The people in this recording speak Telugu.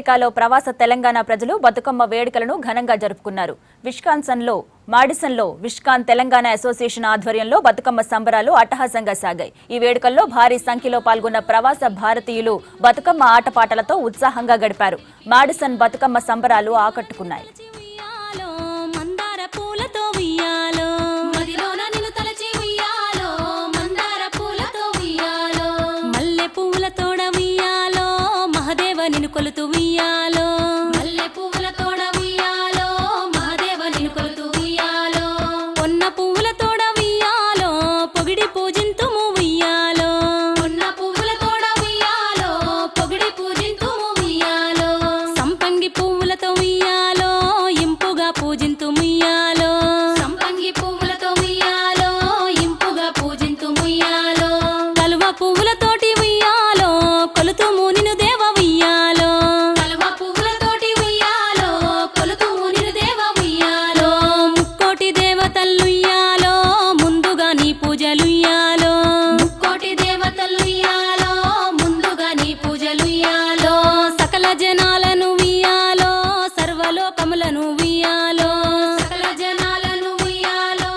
అమెరికాలో ప్రవాస తెలంగాణ ప్రజలు బతుకమ్మ వేడుకలను ఘనంగా జరుపుకున్నారు. మాడిసన్లో విష్కాన్ తెలంగాణ అసోసియేషన్ ఆధ్వర్యంలో బతుకమ్మ సంబరాలు అట్టహాసంగా సాగాయి. ఈ వేడుకల్లో భారీ సంఖ్యలో పాల్గొన్న ప్రవాస భారతీయులు బతుకమ్మ ఆటపాటలతో ఉత్సాహంగా గడిపారు. మాడిసన్ బతుకమ్మ సంబరాలు ఆకట్టుకున్నాయి. నిన్ను కొలుతూ ఉయ్యాలో మల్లె పువ్వుల తోడ